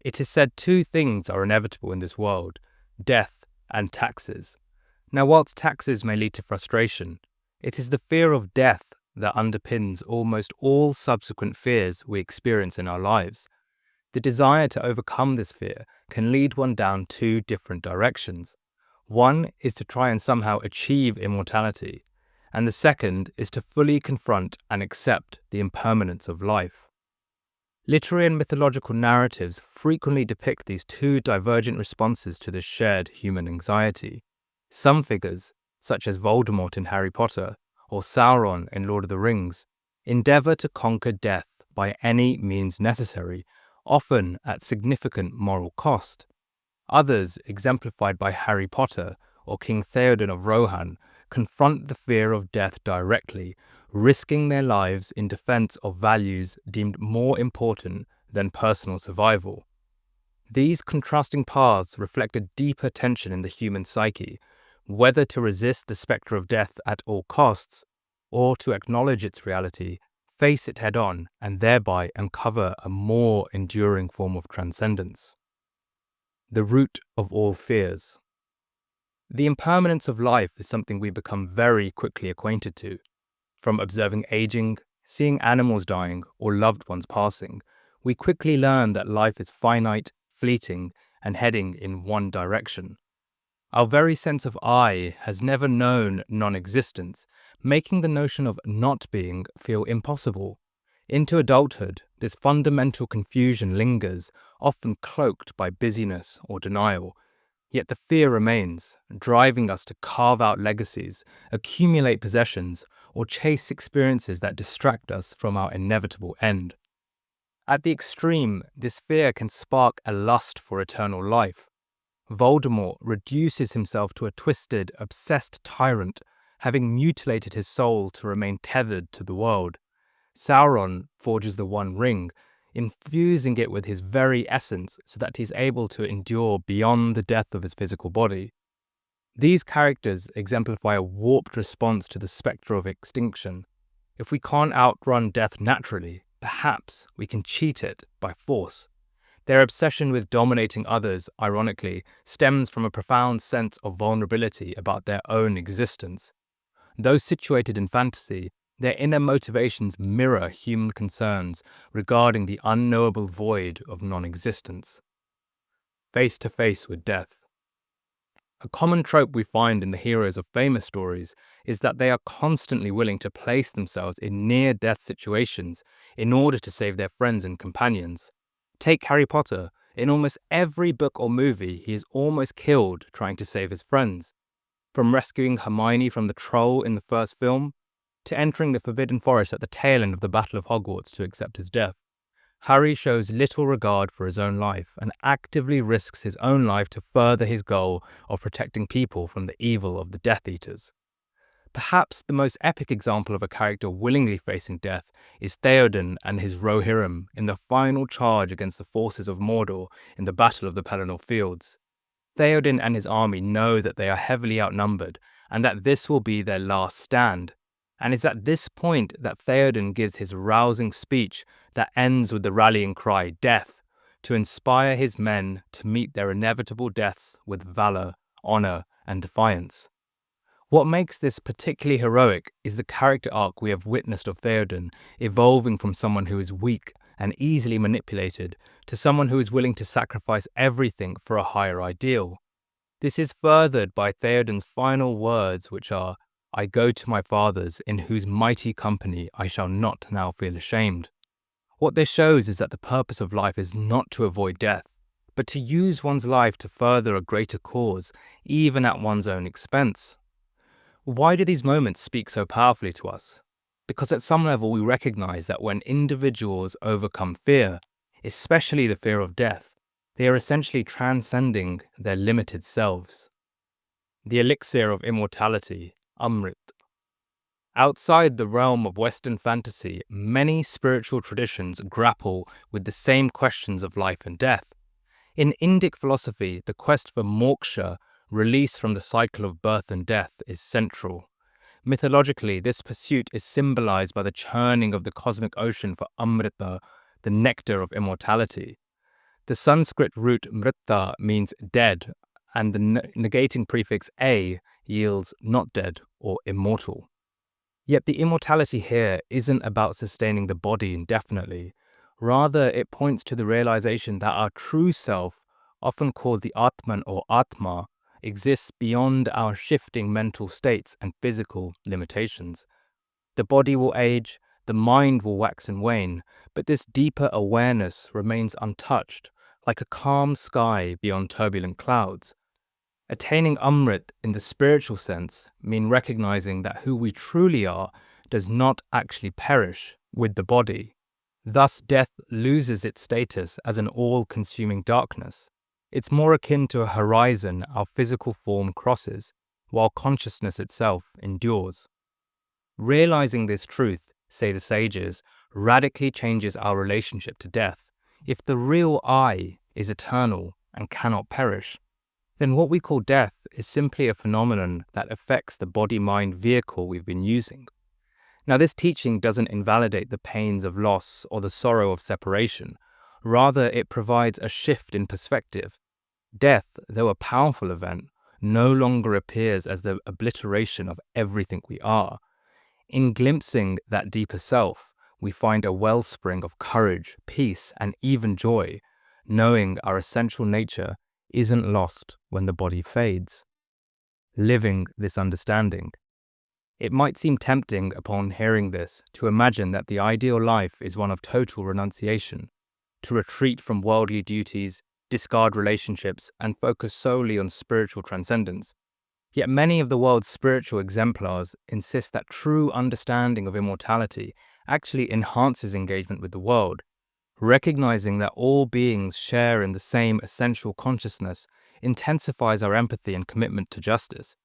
It is said two things are inevitable in this world: death and taxes. Now, whilst taxes may lead to frustration, it is the fear of death that underpins almost all subsequent fears we experience in our lives. The desire to overcome this fear can lead one down two different directions. One is to try and somehow achieve immortality, and the second is to fully confront and accept the impermanence of life. Literary and mythological narratives frequently depict these two divergent responses to this shared human anxiety. Some figures, such as Voldemort in Harry Potter or Sauron in Lord of the Rings, endeavour to conquer death by any means necessary, often at significant moral cost. Others, exemplified by Harry Potter or King Theoden of Rohan, confront the fear of death directly, risking their lives in defense of values deemed more important than personal survival. These contrasting paths reflect a deeper tension in the human psyche, whether to resist the spectre of death at all costs, or to acknowledge its reality, face it head-on, and thereby uncover a more enduring form of transcendence. The root of all fears. The impermanence of life is something we become very quickly acquainted to. From observing aging, seeing animals dying, or loved ones passing, we quickly learn that life is finite, fleeting, and heading in one direction. Our very sense of I has never known non-existence, making the notion of not being feel impossible. Into adulthood, this fundamental confusion lingers, often cloaked by busyness or denial. Yet the fear remains, driving us to carve out legacies, accumulate possessions, or chase experiences that distract us from our inevitable end. At the extreme, this fear can spark a lust for eternal life. Voldemort reduces himself to a twisted, obsessed tyrant, having mutilated his soul to remain tethered to the world. Sauron forges the One Ring, infusing it with his very essence so that he is able to endure beyond the death of his physical body. These characters exemplify a warped response to the spectre of extinction. If we can't outrun death naturally, perhaps we can cheat it by force. Their obsession with dominating others, ironically, stems from a profound sense of vulnerability about their own existence. Though situated in fantasy, their inner motivations mirror human concerns regarding the unknowable void of non-existence. Face to face with death. A common trope we find in the heroes of famous stories is that they are constantly willing to place themselves in near-death situations in order to save their friends and companions. Take Harry Potter. In almost every book or movie, he is almost killed trying to save his friends. From rescuing Hermione from the troll in the first film, to entering the Forbidden Forest at the tail end of the Battle of Hogwarts to accept his death, Harry shows little regard for his own life and actively risks his own life to further his goal of protecting people from the evil of the Death Eaters. Perhaps the most epic example of a character willingly facing death is Theoden and his Rohirrim in the final charge against the forces of Mordor in the Battle of the Pelennor Fields. Theoden and his army know that they are heavily outnumbered and that this will be their last stand. And it's at this point that Theoden gives his rousing speech that ends with the rallying cry, "Death," to inspire his men to meet their inevitable deaths with valor, honor, and defiance. What makes this particularly heroic is the character arc we have witnessed of Theoden evolving from someone who is weak and easily manipulated to someone who is willing to sacrifice everything for a higher ideal. This is furthered by Theoden's final words, which are, "I go to my fathers, in whose mighty company I shall not now feel ashamed." What this shows is that the purpose of life is not to avoid death, but to use one's life to further a greater cause, even at one's own expense. Why do these moments speak so powerfully to us? Because at some level we recognize that when individuals overcome fear, especially the fear of death, they are essentially transcending their limited selves. The Elixir of Immortality, Amrit. Outside the realm of Western fantasy, many spiritual traditions grapple with the same questions of life and death. In Indic philosophy, the quest for moksha, release from the cycle of birth and death, is central. Mythologically, this pursuit is symbolized by the churning of the cosmic ocean for Amrita, the nectar of immortality. The Sanskrit root mritta means dead, and the negating prefix a yields not dead or immortal. Yet the immortality here isn't about sustaining the body indefinitely. Rather, it points to the realization that our true self, often called the Atman or Atma, exists beyond our shifting mental states and physical limitations. The body will age, the mind will wax and wane, but this deeper awareness remains untouched, like a calm sky beyond turbulent clouds. Attaining Amrit in the spiritual sense means recognizing that who we truly are does not actually perish with the body. Thus, death loses its status as an all-consuming darkness. It's more akin to a horizon our physical form crosses, while consciousness itself endures. Realizing this truth, say the sages, radically changes our relationship to death. If the real I is eternal and cannot perish, then what we call death is simply a phenomenon that affects the body-mind vehicle we've been using. Now, this teaching doesn't invalidate the pains of loss or the sorrow of separation. Rather, it provides a shift in perspective. Death, though a powerful event, no longer appears as the obliteration of everything we are. In glimpsing that deeper self, we find a wellspring of courage, peace, and even joy, knowing our essential nature isn't lost when the body fades. Living this understanding. It might seem tempting upon hearing this to imagine that the ideal life is one of total renunciation, to retreat from worldly duties, discard relationships, and focus solely on spiritual transcendence. Yet many of the world's spiritual exemplars insist that true understanding of immortality actually enhances engagement with the world. Recognizing that all beings share in the same essential consciousness intensifies our empathy and commitment to justice.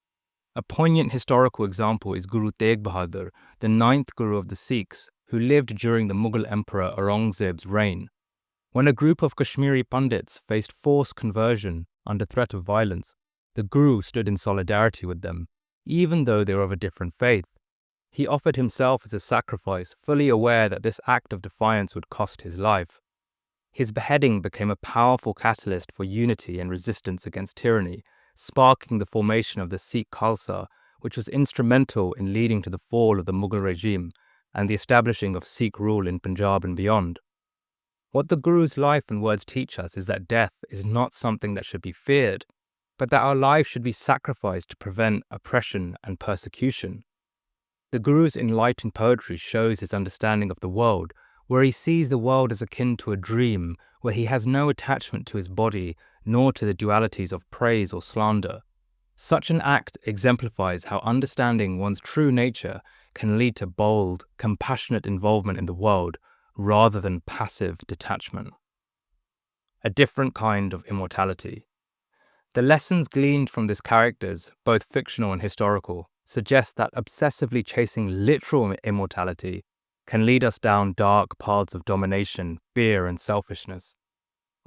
A poignant historical example is Guru Tegh Bahadur, the ninth Guru of the Sikhs, who lived during the Mughal Emperor Aurangzeb's reign. When a group of Kashmiri Pandits faced forced conversion under threat of violence, the Guru stood in solidarity with them, even though they were of a different faith. He offered himself as a sacrifice, fully aware that this act of defiance would cost his life. His beheading became a powerful catalyst for unity and resistance against tyranny, sparking the formation of the Sikh Khalsa, which was instrumental in leading to the fall of the Mughal regime and the establishing of Sikh rule in Punjab and beyond. What the Guru's life and words teach us is that death is not something that should be feared, but that our lives should be sacrificed to prevent oppression and persecution. The Guru's enlightened poetry shows his understanding of the world, where he sees the world as akin to a dream, where he has no attachment to his body, nor to the dualities of praise or slander. Such an act exemplifies how understanding one's true nature can lead to bold, compassionate involvement in the world, rather than passive detachment. A different kind of immortality. The lessons gleaned from these characters, both fictional and historical, suggest that obsessively chasing literal immortality can lead us down dark paths of domination, fear, and selfishness.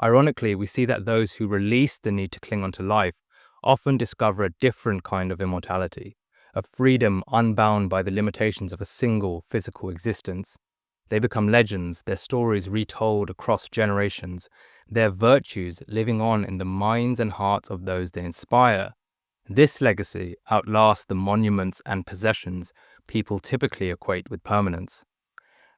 Ironically, we see that those who release the need to cling onto life often discover a different kind of immortality, a freedom unbound by the limitations of a single physical existence. They become legends, their stories retold across generations, their virtues living on in the minds and hearts of those they inspire. This legacy outlasts the monuments and possessions people typically equate with permanence.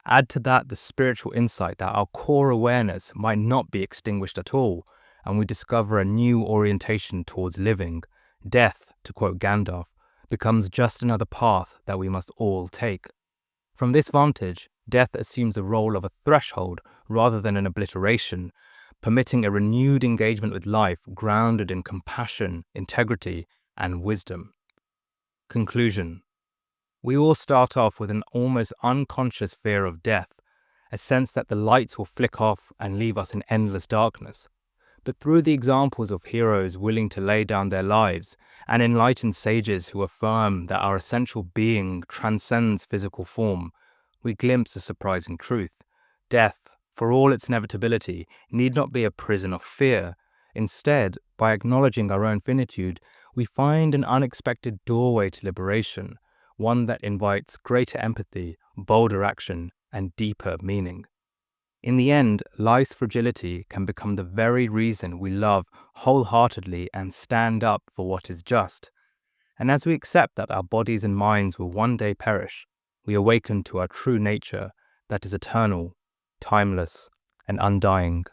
Add to that the spiritual insight that our core awareness might not be extinguished at all, and we discover a new orientation towards living. Death, to quote Gandalf, becomes just another path that we must all take. From this vantage, death assumes the role of a threshold rather than an obliteration, permitting a renewed engagement with life grounded in compassion, integrity, and wisdom. Conclusion. We all start off with an almost unconscious fear of death, a sense that the lights will flick off and leave us in endless darkness. But through the examples of heroes willing to lay down their lives and enlightened sages who affirm that our essential being transcends physical form, we glimpse a surprising truth. Death, for all its inevitability, need not be a prison of fear. Instead, by acknowledging our own finitude, we find an unexpected doorway to liberation, one that invites greater empathy, bolder action, and deeper meaning. In the end, life's fragility can become the very reason we love wholeheartedly and stand up for what is just. And as we accept that our bodies and minds will one day perish, we awaken to our true nature that is eternal, timeless, and undying.